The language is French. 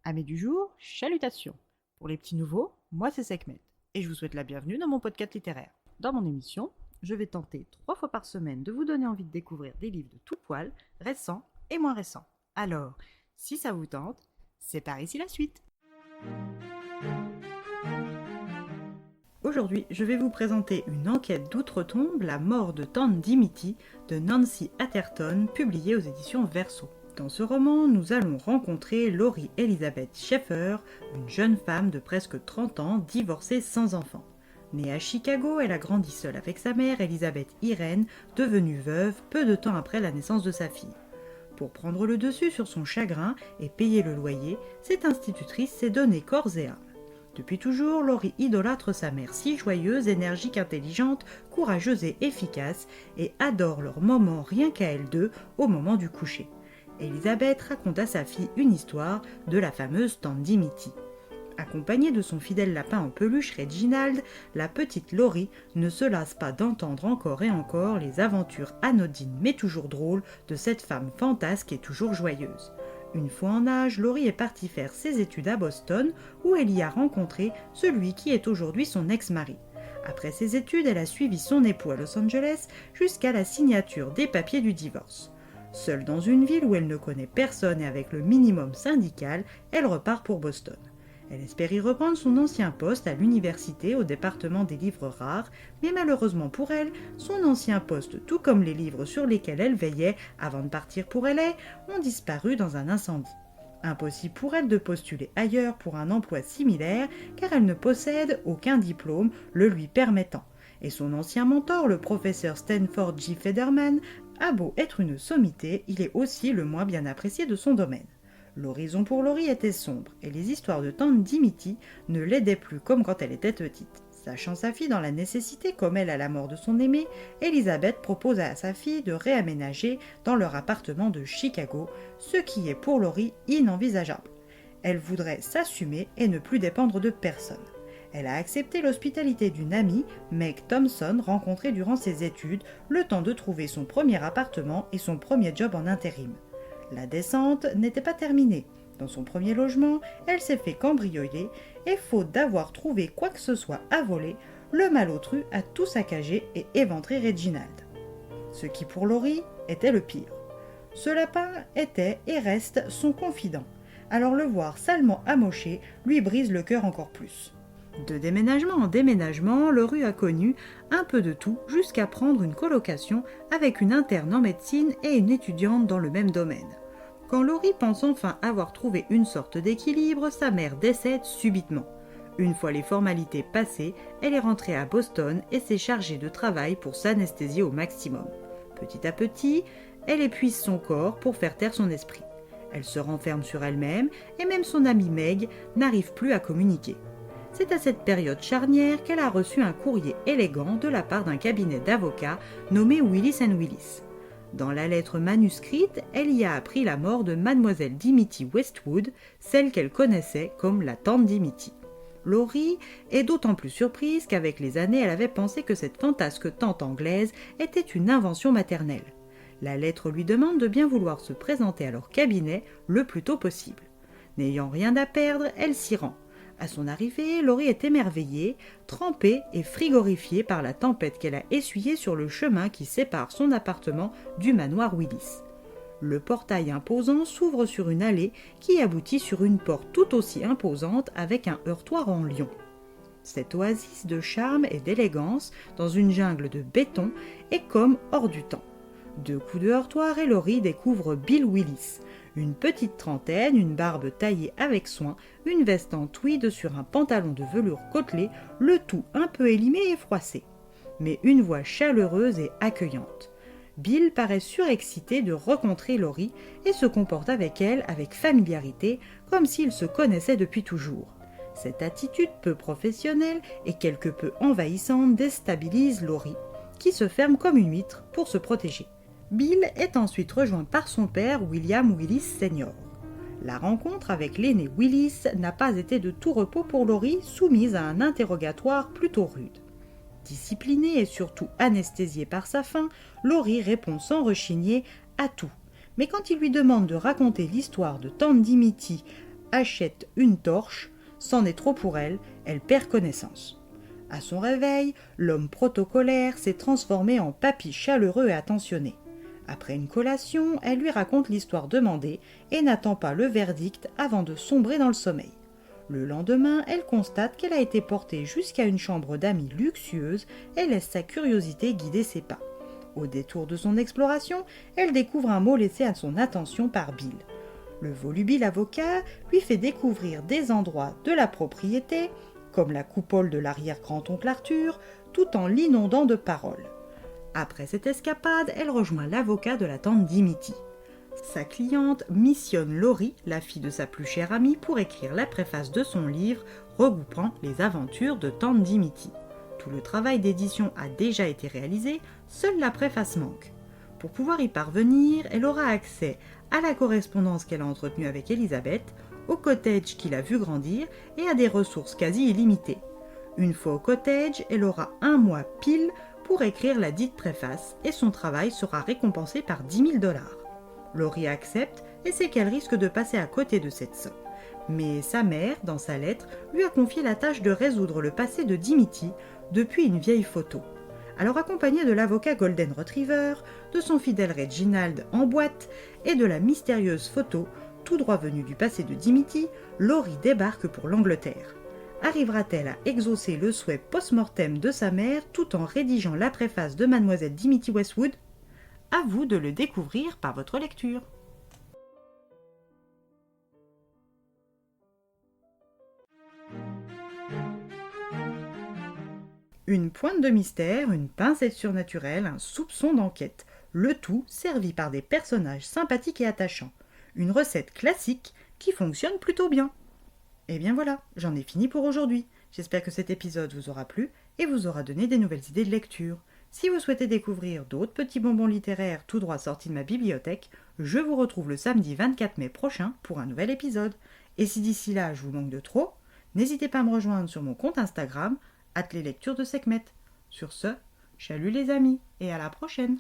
Amis du jour, chalutations. Pour les petits nouveaux, moi c'est Sekhmet et je vous souhaite la bienvenue dans mon podcast littéraire. Dans mon émission, je vais tenter 3 fois par semaine de vous donner envie de découvrir des livres de tout poil, récents et moins récents. Alors, si ça vous tente, c'est par ici la suite. Aujourd'hui, je vais vous présenter une enquête d'outre-tombe, La mort de Tante Dimity de Nancy Atherton, publiée aux éditions Verso. Dans ce roman, nous allons rencontrer Laurie Elizabeth Schaeffer, une jeune femme de presque 30 ans, divorcée sans enfant. Née à Chicago, elle a grandi seule avec sa mère, Elizabeth Irene, devenue veuve peu de temps après la naissance de sa fille. Pour prendre le dessus sur son chagrin et payer le loyer, cette institutrice s'est donnée corps et âme. Depuis toujours, Laurie idolâtre sa mère si joyeuse, énergique, intelligente, courageuse et efficace, et adore leurs moments rien qu'à elles deux au moment du coucher. Elizabeth raconte à sa fille une histoire de la fameuse Tante Dimity. Accompagnée de son fidèle lapin en peluche Reginald, la petite Laurie ne se lasse pas d'entendre encore et encore les aventures anodines mais toujours drôles de cette femme fantasque et toujours joyeuse. Une fois en âge, Laurie est partie faire ses études à Boston où elle y a rencontré celui qui est aujourd'hui son ex-mari. Après ses études, elle a suivi son époux à Los Angeles jusqu'à la signature des papiers du divorce. Seule dans une ville où elle ne connaît personne et avec le minimum syndical, elle repart pour Boston. Elle espère y reprendre son ancien poste à l'université au département des livres rares, mais malheureusement pour elle, son ancien poste, tout comme les livres sur lesquels elle veillait avant de partir pour LA, ont disparu dans un incendie. Impossible pour elle de postuler ailleurs pour un emploi similaire, car elle ne possède aucun diplôme le lui permettant. Et son ancien mentor, le professeur Stanford J. Federman, a beau être une sommité, il est aussi le moins bien apprécié de son domaine. L'horizon pour Laurie était sombre, et les histoires de Tante Dimity ne l'aidaient plus comme quand elle était petite. Sachant sa fille dans la nécessité, comme elle à la mort de son aimé, Elizabeth propose à sa fille de réaménager dans leur appartement de Chicago, ce qui est pour Laurie inenvisageable. Elle voudrait s'assumer et ne plus dépendre de personne. Elle a accepté l'hospitalité d'une amie, Meg Thompson, rencontrée durant ses études, le temps de trouver son premier appartement et son premier job en intérim. La descente n'était pas terminée. Dans son premier logement, elle s'est fait cambrioler et faute d'avoir trouvé quoi que ce soit à voler, le malotru a tout saccagé et éventré Reginald. Ce qui pour Laurie était le pire. Ce lapin était et reste son confident. Alors le voir salement amoché lui brise le cœur encore plus. De déménagement en déménagement, Laurie a connu un peu de tout jusqu'à prendre une colocation avec une interne en médecine et une étudiante dans le même domaine. Quand Laurie pense enfin avoir trouvé une sorte d'équilibre, sa mère décède subitement. Une fois les formalités passées, elle est rentrée à Boston et s'est chargée de travail pour s'anesthésier au maximum. Petit à petit, elle épuise son corps pour faire taire son esprit. Elle se renferme sur elle-même et même son amie Meg n'arrive plus à communiquer. C'est à cette période charnière qu'elle a reçu un courrier élégant de la part d'un cabinet d'avocats nommé Willis & Willis. Dans la lettre manuscrite, elle y a appris la mort de mademoiselle Dimity Westwood, celle qu'elle connaissait comme la Tante Dimity. Laurie est d'autant plus surprise qu'avec les années, elle avait pensé que cette fantasque tante anglaise était une invention maternelle. La lettre lui demande de bien vouloir se présenter à leur cabinet le plus tôt possible. N'ayant rien à perdre, elle s'y rend. À son arrivée, Laurie est émerveillée, trempée et frigorifiée par la tempête qu'elle a essuyée sur le chemin qui sépare son appartement du manoir Willis. Le portail imposant s'ouvre sur une allée qui aboutit sur une porte tout aussi imposante avec un heurtoir en lion. Cette oasis de charme et d'élégance dans une jungle de béton est comme hors du temps. 2 coups de heurtoir et Laurie découvre Bill Willis. Une petite trentaine, une barbe taillée avec soin, une veste en tweed sur un pantalon de velours côtelé, le tout un peu élimé et froissé. Mais une voix chaleureuse et accueillante. Bill paraît surexcité de rencontrer Laurie et se comporte avec elle avec familiarité, comme s'ils se connaissaient depuis toujours. Cette attitude peu professionnelle et quelque peu envahissante déstabilise Laurie, qui se ferme comme une huître pour se protéger. Bill est ensuite rejoint par son père, William Willis Sr. La rencontre avec l'aîné Willis n'a pas été de tout repos pour Laurie, soumise à un interrogatoire plutôt rude. Disciplinée et surtout anesthésiée par sa faim, Laurie répond sans rechigner à tout. Mais quand il lui demande de raconter l'histoire de Tante Dimity achète une torche, c'en est trop pour elle, elle perd connaissance. À son réveil, l'homme protocolaire s'est transformé en papy chaleureux et attentionné. Après une collation, elle lui raconte l'histoire demandée et n'attend pas le verdict avant de sombrer dans le sommeil. Le lendemain, elle constate qu'elle a été portée jusqu'à une chambre d'amis luxueuse et laisse sa curiosité guider ses pas. Au détour de son exploration, elle découvre un mot laissé à son attention par Bill. Le volubile avocat lui fait découvrir des endroits de la propriété, comme la coupole de l'arrière-grand-oncle Arthur, tout en l'inondant de paroles. Après cette escapade, elle rejoint l'avocat de la tante Dimity. Sa cliente missionne Laurie, la fille de sa plus chère amie, pour écrire la préface de son livre regroupant les aventures de tante Dimity. Tout le travail d'édition a déjà été réalisé, seule la préface manque. Pour pouvoir y parvenir, elle aura accès à la correspondance qu'elle a entretenue avec Elisabeth, au cottage qu'il a vu grandir et à des ressources quasi illimitées. Une fois au cottage, elle aura 1 mois pile pour écrire la dite préface et son travail sera récompensé par 10 000 $. Laurie accepte et sait qu'elle risque de passer à côté de cette somme. Mais sa mère, dans sa lettre, lui a confié la tâche de résoudre le passé de Dimity depuis une vieille photo. Alors accompagnée de l'avocat Golden Retriever, de son fidèle Reginald en boîte et de la mystérieuse photo, tout droit venue du passé de Dimity, Laurie débarque pour l'Angleterre. Arrivera-t-elle à exaucer le souhait post-mortem de sa mère tout en rédigeant la préface de Mademoiselle Dimity Westwood ? À vous de le découvrir par votre lecture. Une pointe de mystère, une pincette surnaturelle, un soupçon d'enquête. Le tout servi par des personnages sympathiques et attachants. Une recette classique qui fonctionne plutôt bien. Et bien voilà, j'en ai fini pour aujourd'hui. J'espère que cet épisode vous aura plu et vous aura donné des nouvelles idées de lecture. Si vous souhaitez découvrir d'autres petits bonbons littéraires tout droit sortis de ma bibliothèque, je vous retrouve le samedi 24 mai prochain pour un nouvel épisode. Et si d'ici là je vous manque de trop, n'hésitez pas à me rejoindre sur mon compte Instagram, @leslecturesdesekhmet. Sur ce, chalut les amis et à la prochaine.